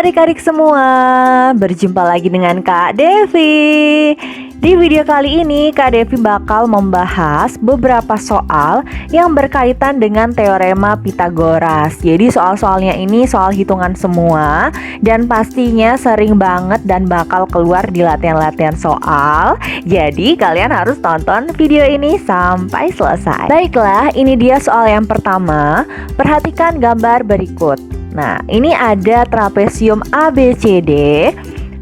adik-adik semua, berjumpa lagi dengan Kak Devi. Di video kali ini Kak Devi bakal membahas beberapa soal yang berkaitan dengan teorema Pythagoras. Jadi soal-soalnya ini soal hitungan semua, dan pastinya sering banget dan bakal keluar di latihan-latihan soal. Jadi kalian harus tonton video ini sampai selesai. Baiklah, ini dia soal yang pertama. Perhatikan gambar berikut. Nah, ini ada trapesium ABCD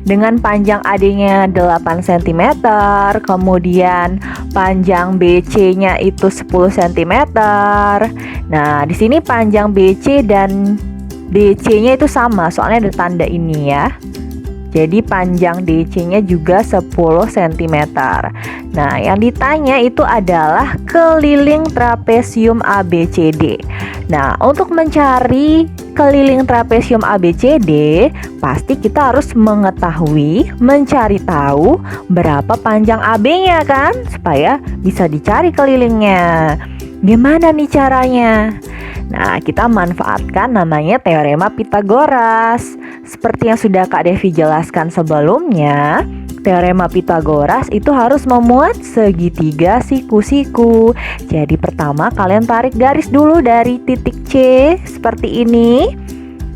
dengan panjang AD-nya 8 cm, kemudian panjang BC-nya itu 10 cm. Nah, di sini panjang BC dan DC-nya itu sama, soalnya ada tanda ini ya. Jadi panjang DC-nya juga 10 cm. Nah, yang ditanya itu adalah keliling trapesium ABCD. Nah, untuk mencari keliling trapesium ABCD, pasti kita harus mencari tahu berapa panjang AB-nya kan, supaya bisa dicari kelilingnya. Gimana nih caranya? Nah, kita manfaatkan namanya teorema Pythagoras. Seperti yang sudah Kak Devi jelaskan sebelumnya, teorema Pythagoras itu harus memuat segitiga siku-siku. Jadi pertama kalian tarik garis dulu dari titik C seperti ini.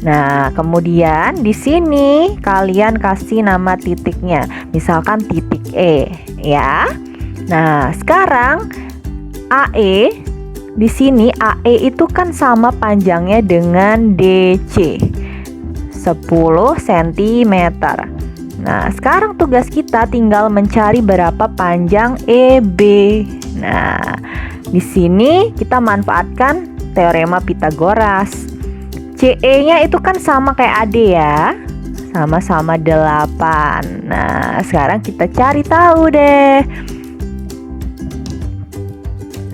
Nah, kemudian di sini kalian kasih nama titiknya, misalkan titik E ya. Nah, sekarang AE, di sini AE itu kan sama panjangnya dengan DC, 10 cm. Nah, sekarang tugas kita tinggal mencari berapa panjang EB. Nah, di sini kita manfaatkan teorema Pythagoras. CE-nya itu kan sama kayak AD ya, sama-sama 8. Nah, sekarang kita cari tahu deh.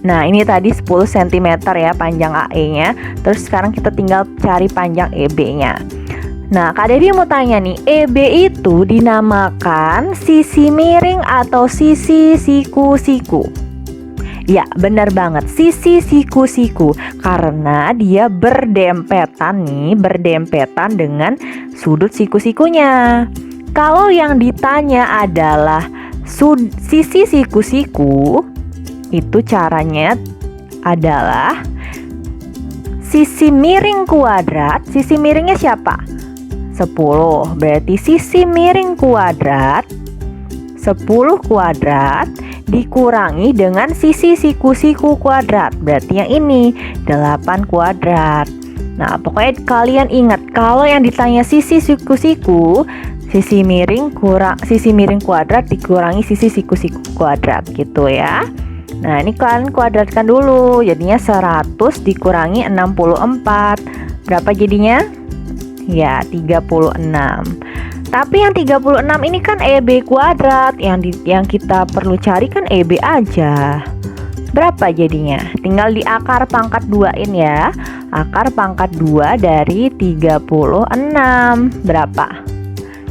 Nah, ini tadi 10 cm ya panjang AE-nya. Terus sekarang kita tinggal cari panjang EB-nya. Nah, Kak Devi mau tanya nih, EB itu dinamakan sisi miring atau sisi siku-siku? Ya, benar banget, sisi siku-siku, karena dia berdempetan dengan sudut siku-sikunya. Kalau yang ditanya adalah sisi siku-siku, itu caranya adalah sisi miring kuadrat. Sisi miringnya siapa? 10. Berarti sisi miring kuadrat 10 kuadrat dikurangi dengan sisi siku-siku kuadrat. Berarti yang ini 8 kuadrat. Nah, pokoknya kalian ingat, kalau yang ditanya sisi siku-siku, sisi miring kuadrat dikurangi sisi siku-siku kuadrat gitu ya. Nah, ini kalian kuadratkan dulu. Jadinya 100 dikurangi 64. Berapa jadinya? Ya, 36. Tapi yang 36 ini kan EB kuadrat. Yang kita perlu cari kan EB aja. Berapa jadinya? Tinggal di akar pangkat 2-in ya. Akar pangkat 2 dari 36. Berapa?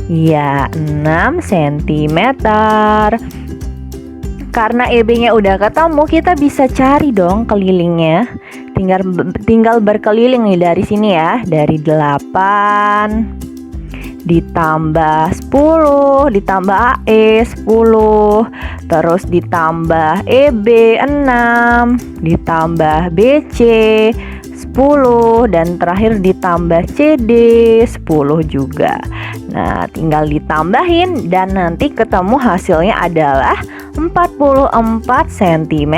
Ya, 6 cm. Karena EB-nya udah ketemu, kita bisa cari dong kelilingnya. Tinggal berkeliling nih dari sini ya. Dari 8 ditambah 10 ditambah AE 10, terus ditambah EB 6 ditambah BC 10, dan terakhir ditambah CD 10 juga. Nah, tinggal ditambahin dan nanti ketemu hasilnya adalah 44 cm.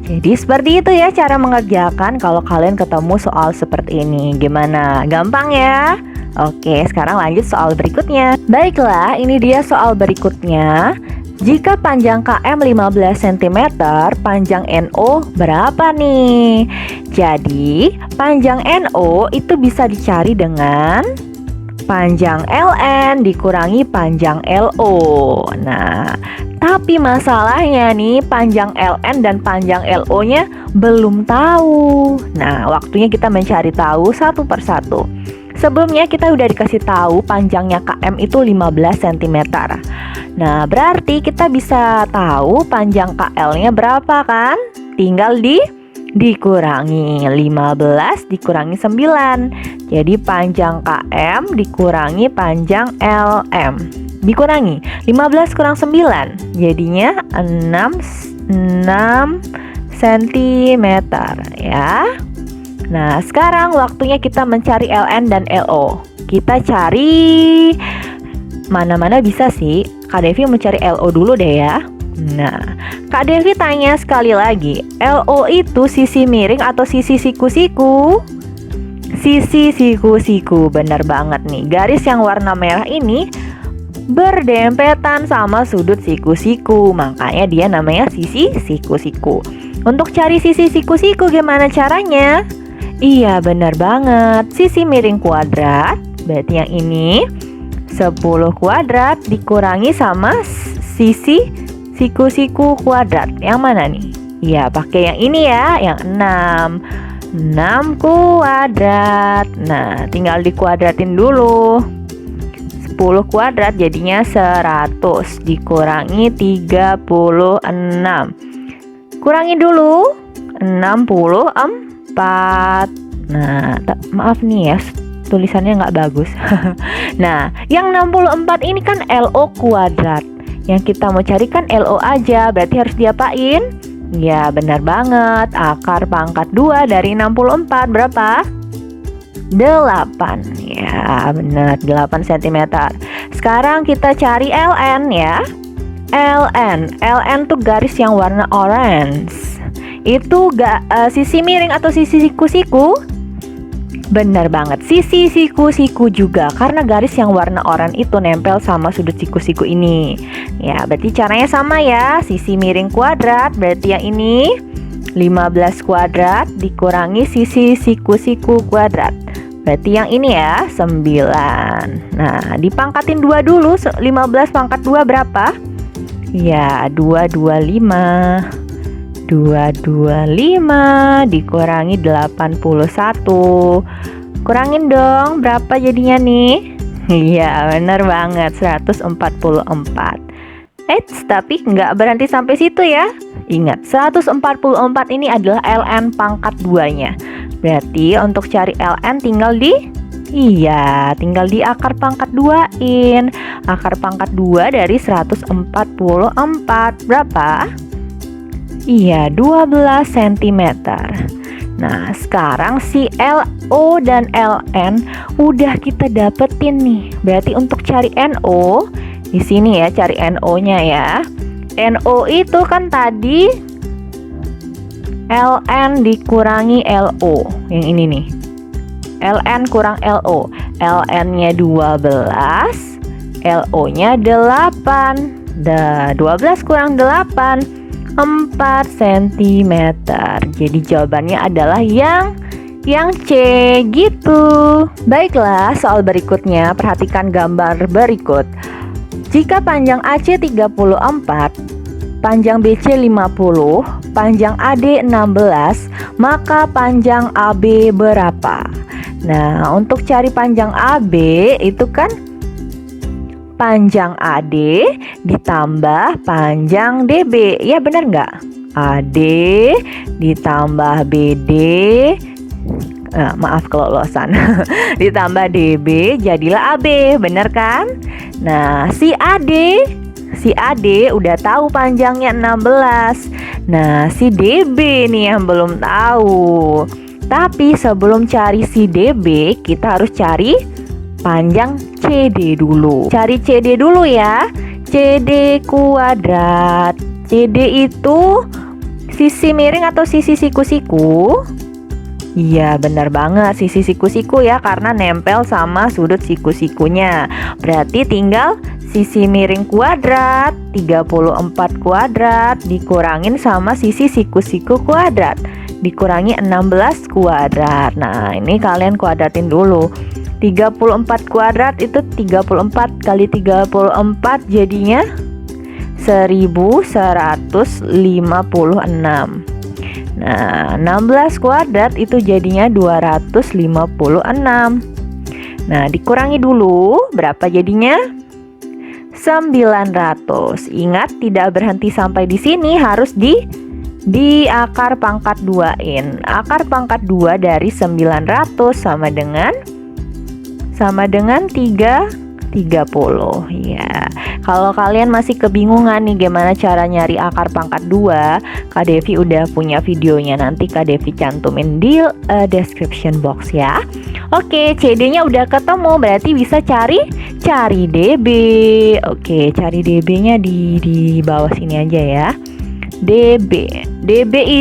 Jadi seperti itu ya cara mengerjakan kalau kalian ketemu soal seperti ini. Gimana? Gampang ya? Oke, sekarang lanjut soal berikutnya. Baiklah, ini dia soal berikutnya. Jika panjang KM 15 cm, panjang NO berapa nih? Jadi, panjang NO itu bisa dicari dengan panjang LN dikurangi panjang LO. Nah, tapi masalahnya nih, panjang LN dan panjang LO-nya belum tahu. Nah, waktunya kita mencari tahu satu persatu. Sebelumnya kita udah dikasih tahu panjangnya KM itu 15 cm. Nah, berarti kita bisa tahu panjang KL-nya berapa kan? Tinggal dikurangi 15 dikurangi 9. Jadi panjang KM dikurangi panjang LM. Dikurangi 15 kurang 9, jadinya 6 cm ya. Nah, sekarang waktunya kita mencari LN dan LO. Kita cari mana-mana bisa sih. Kak Devi mencari LO dulu deh ya. Nah, Kak Devi tanya sekali lagi, LO itu sisi miring atau sisi siku-siku? Sisi siku-siku, benar banget nih. Garis yang warna merah ini berdempetan sama sudut siku-siku, makanya dia namanya sisi siku-siku. Untuk cari sisi siku-siku gimana caranya? Iya, benar banget. Sisi miring kuadrat, berarti yang ini 10 kuadrat dikurangi sama sisi siku-siku kuadrat. Yang mana nih? Iya, pakai yang ini ya, yang 6 kuadrat. Nah, tinggal dikuadratin dulu. 10 kuadrat jadinya 100 dikurangi 36. Kurangi dulu 64. Nah, maaf nih ya, tulisannya nggak bagus. Nah, yang 64 ini kan LO kuadrat. Yang kita mau cari kan LO aja, berarti harus diapain? Ya, benar banget. Akar pangkat 2 dari 64 berapa? 8. Ya, benar, 8 cm. Sekarang kita cari LN ya. LN tuh garis yang warna orange. Itu sisi miring atau sisi siku-siku? Benar banget, sisi siku-siku juga, karena garis yang warna oranye itu nempel sama sudut siku-siku ini. Ya, berarti caranya sama ya. Sisi miring kuadrat, berarti yang ini 15 kuadrat dikurangi sisi siku-siku kuadrat. Berarti yang ini ya 9. Nah, dipangkatin 2 dulu. 15 pangkat 2 berapa? Ya, 225. 225 dikurangi 81. Kurangin dong, berapa jadinya nih? Iya, bener banget, 144. Tapi nggak berhenti sampai situ ya. Ingat, 144 ini adalah LN pangkat 2-nya. Berarti untuk cari LN tinggal di akar pangkat 2-in. Akar pangkat 2 dari 144 berapa? Iya, 12 cm. Nah, sekarang si LO dan LN udah kita dapetin nih. Berarti untuk cari NO, di sini ya, cari NO-nya ya. NO itu kan tadi LN dikurangi LO. Yang ini nih. LN kurang LO. LN-nya 12, LO-nya 8. 12 kurang 8, 4 cm. Jadi jawabannya adalah yang C gitu. Baiklah, soal berikutnya perhatikan gambar berikut. Jika panjang AC 34, panjang BC 50, panjang AD 16, maka panjang AB berapa? Nah, untuk cari panjang AB itu kan panjang AD ditambah panjang DB. Ya, benar nggak? AD ditambah BD, maaf kelolosan, ditambah DB jadilah AB, benar kan? Nah, si AD udah tahu panjangnya 16. Nah, si DB nih yang belum tahu. Tapi sebelum cari si DB, kita harus cari panjang CD dulu. Cari CD dulu ya. CD kuadrat. CD itu sisi miring atau sisi siku-siku? Iya, benar banget, sisi siku-siku ya, karena nempel sama sudut siku-sikunya. Berarti tinggal sisi miring kuadrat 34 kuadrat dikurangin sama sisi siku-siku kuadrat dikurangi 16 kuadrat. Nah, ini kalian kuadratin dulu. 34 kuadrat itu 34 kali 34 jadinya 1156. Nah, 16 kuadrat itu jadinya 256. Nah, dikurangi dulu, berapa jadinya? 900. Ingat, tidak berhenti sampai di sini, harus di akar pangkat 2-in. Akar pangkat 2 dari 900 sama dengan sama dengan 30. Ya, kalau kalian masih kebingungan nih gimana cara nyari akar pangkat 2, Kak Devi udah punya videonya, nanti Kak Devi cantumin di description box ya. Oke, CD-nya udah ketemu, berarti bisa cari DB. Oke, cari DB-nya di bawah sini aja ya. DB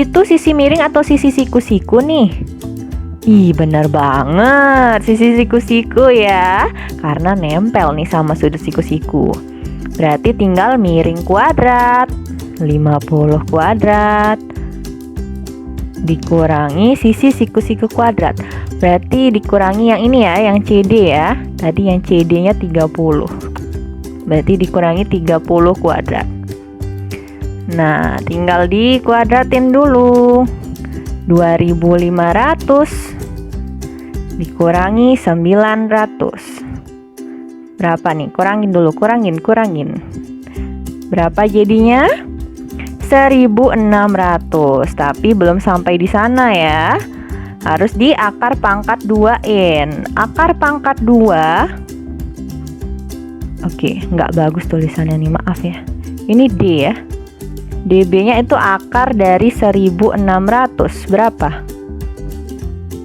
itu sisi miring atau sisi siku-siku nih? Ih, bener banget, sisi siku-siku ya, karena nempel nih sama sudut siku-siku. Berarti tinggal miring kuadrat, 50 kuadrat dikurangi sisi siku-siku kuadrat. Berarti dikurangi yang ini ya, yang CD ya. Tadi yang CD-nya 30. Berarti dikurangi 30 kuadrat. Nah, tinggal dikuadratin dulu. 2500 dikurangi 900. Berapa nih? Kurangin dulu, kurangin. Berapa jadinya? 1600. Tapi belum sampai di sana ya. Harus di akar pangkat 2-in. Akar pangkat 2. Oke, nggak bagus tulisannya nih, maaf ya. Ini D ya. DB-nya itu akar dari 1600 berapa?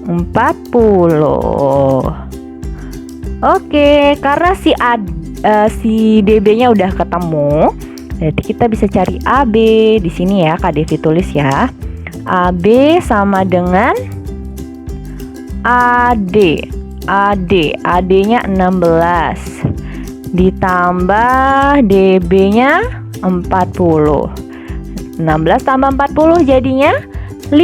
40. Oke, karena si DB-nya udah ketemu, berarti kita bisa cari AB di sini ya, Kak Devi tulis ya. AB sama dengan AD. AD-nya 16 ditambah DB-nya 40. 16 tambah 40 jadinya 56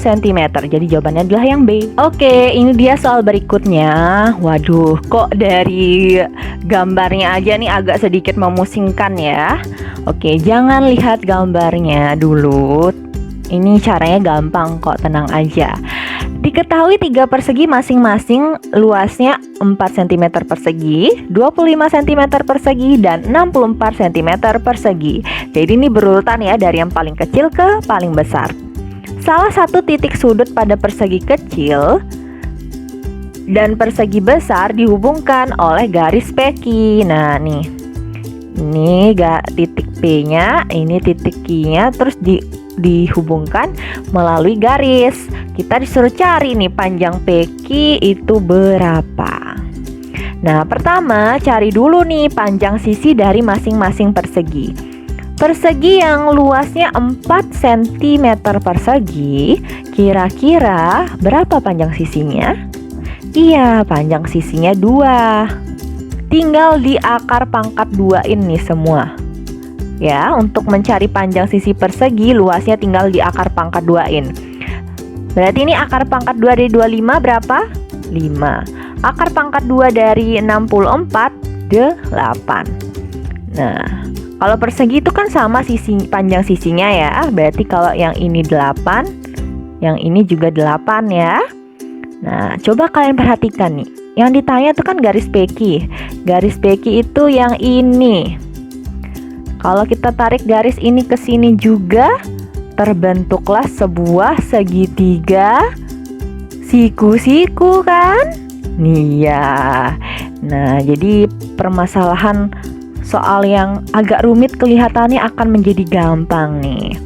cm. Jadi jawabannya adalah yang B. Oke, ini dia soal berikutnya. Waduh, kok dari gambarnya aja nih agak sedikit memusingkan ya. Oke, jangan lihat gambarnya dulu. Ini caranya gampang kok, tenang aja. Diketahui 3 persegi masing-masing luasnya 4 cm persegi, 25 cm persegi, dan 64 cm persegi. Jadi ini berurutan ya, dari yang paling kecil ke paling besar. Salah satu titik sudut pada persegi kecil dan persegi besar dihubungkan oleh garis peki. Nah nih, ini titik P-nya, ini titik Q-nya, terus dihubungkan melalui garis. Kita disuruh cari nih panjang PQ itu berapa. Nah, pertama cari dulu nih panjang sisi dari masing-masing persegi. Persegi yang luasnya 4 cm persegi, kira-kira berapa panjang sisinya? Iya, panjang sisinya 2. Tinggal di akar pangkat 2 ini semua. Ya, untuk mencari panjang sisi persegi, luasnya tinggal di akar pangkat 2-in. Berarti ini akar pangkat 2 dari 25 berapa? 5. Akar pangkat 2 dari 64, 8. Nah, kalau persegi itu kan sama panjang sisinya ya. Berarti kalau yang ini 8, yang ini juga 8 ya. Nah, coba kalian perhatikan nih. Yang ditanya itu kan garis PQ. Garis PQ itu yang ini. Kalau kita tarik garis ini ke sini juga, terbentuklah sebuah segitiga siku-siku kan? Nih ya. Nah, jadi permasalahan soal yang agak rumit kelihatannya akan menjadi gampang nih.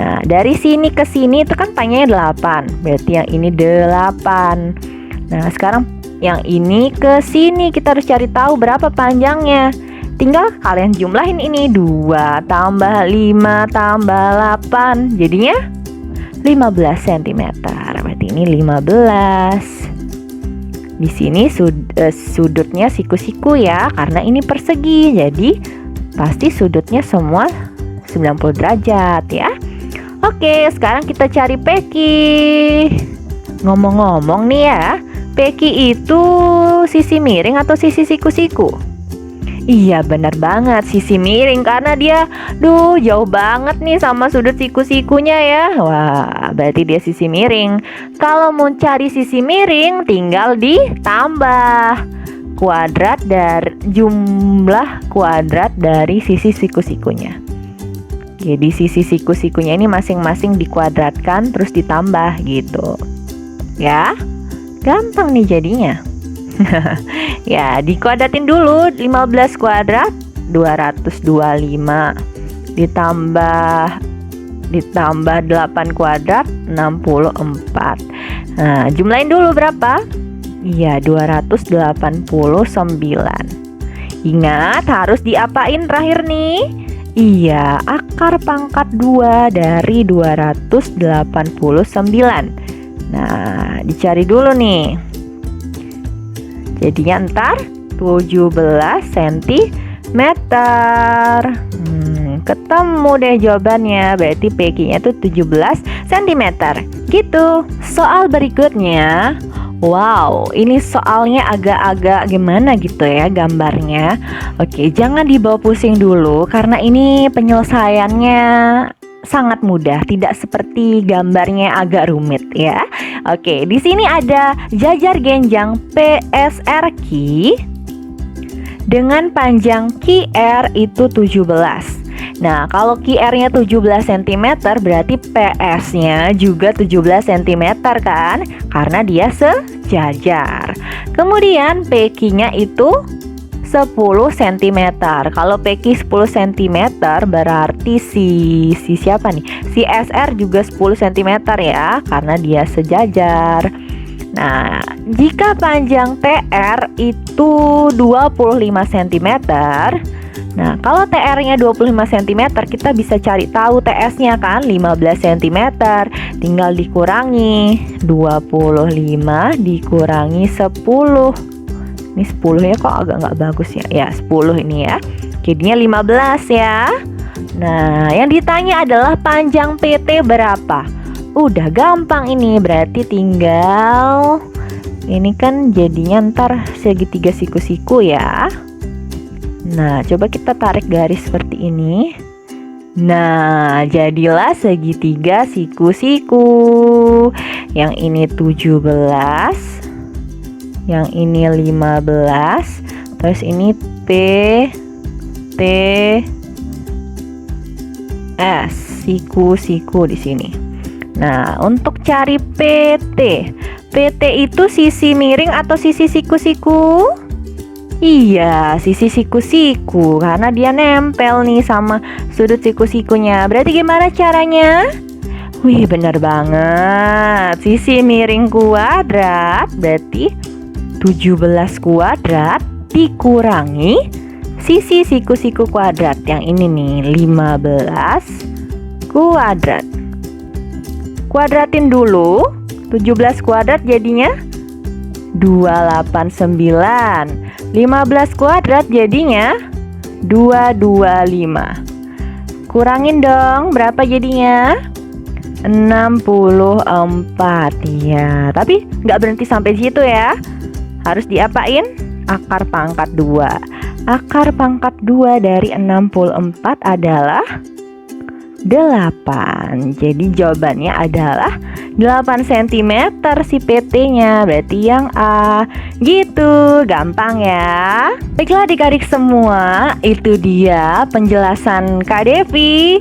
Nah, dari sini ke sini itu kan panjangnya 8. Berarti yang ini 8. Nah, sekarang yang ini ke sini kita harus cari tahu berapa panjangnya. Tinggal kalian jumlahin ini, 2 tambah 5 tambah 8, jadinya 15 cm. Berarti ini 15. Di sini sudutnya siku-siku ya, karena ini persegi. Jadi pasti sudutnya semua 90 derajat ya. Oke, sekarang kita cari PQ. Ngomong-ngomong nih ya, PQ itu sisi miring atau sisi siku-siku? Iya, benar banget, sisi miring, karena dia jauh banget nih sama sudut siku-sikunya ya. Wah, berarti dia sisi miring. Kalau mau cari sisi miring, tinggal ditambah kuadrat dari jumlah kuadrat dari sisi siku-sikunya. Jadi sisi siku-sikunya ini masing-masing dikuadratkan terus ditambah gitu. Ya, gampang nih jadinya. Ya, dikuadratin dulu. 15 kuadrat 225 ditambah 8 kuadrat 64. Nah, jumlahin dulu berapa? Iya, 289. Ingat, harus diapain terakhir nih? Iya, akar pangkat 2 dari 289. Nah, dicari dulu nih. Jadinya ntar 17 cm. Ketemu deh jawabannya. Berarti PQ-nya tuh 17 cm. Gitu. Soal berikutnya. Wow, ini soalnya agak-agak gimana gitu ya gambarnya. Oke, jangan dibawa pusing dulu karena ini penyelesaiannya sangat mudah, tidak seperti gambarnya agak rumit ya. Oke, di sini ada jajar genjang PSRQ dengan panjang QR itu 17. Nah, kalau QR-nya 17 cm berarti PS-nya juga 17 cm kan? Karena dia sejajar. Kemudian PQ-nya itu 10 cm. Kalau PQ 10 cm berarti si siapa nih? Si SR juga 10 cm ya, karena dia sejajar. Nah, jika panjang TR itu 25 cm. Nah, kalau TR-nya 25 cm, kita bisa cari tahu TS-nya kan 15 cm. Tinggal dikurangi 25 dikurangi 10. Ini 10 ya, kok agak nggak bagus ya. Ya, 10 ini ya. Jadinya 15 ya. Nah, yang ditanya adalah panjang PT berapa? Udah gampang ini, berarti tinggal ini kan jadinya ntar segitiga siku-siku ya. Nah, coba kita tarik garis seperti ini. Nah, jadilah segitiga siku-siku. Yang ini 17, yang ini 15, terus ini P, T, S, siku-siku di sini. Nah, untuk cari PT, PT itu sisi miring atau sisi siku-siku? Iya, sisi siku-siku karena dia nempel nih sama sudut siku-sikunya. Berarti gimana caranya? Wih, bener banget. Sisi miring kuadrat berarti 17 kuadrat dikurangi sisi siku-siku kuadrat. Yang ini nih 15 kuadrat. Kuadratin dulu. 17 kuadrat jadinya 289. 15 kuadrat jadinya 225. Kurangin dong, berapa jadinya? 64 ya. Tapi nggak berhenti sampai situ ya. Harus diapain? Akar pangkat 2. Akar pangkat 2 dari 64 adalah 8. Jadi jawabannya adalah 8 cm si PT-nya. Berarti yang A. Gitu, gampang ya. Baiklah adik-adik semua, itu dia penjelasan Kak Devi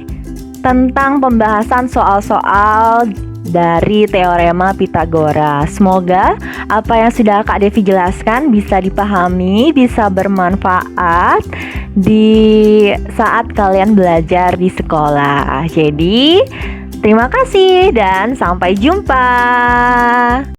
tentang pembahasan soal-soal dari teorema Pythagoras. Semoga apa yang sudah Kak Devi jelaskan bisa dipahami, bisa bermanfaat di saat kalian belajar di sekolah. Jadi, terima kasih dan sampai jumpa.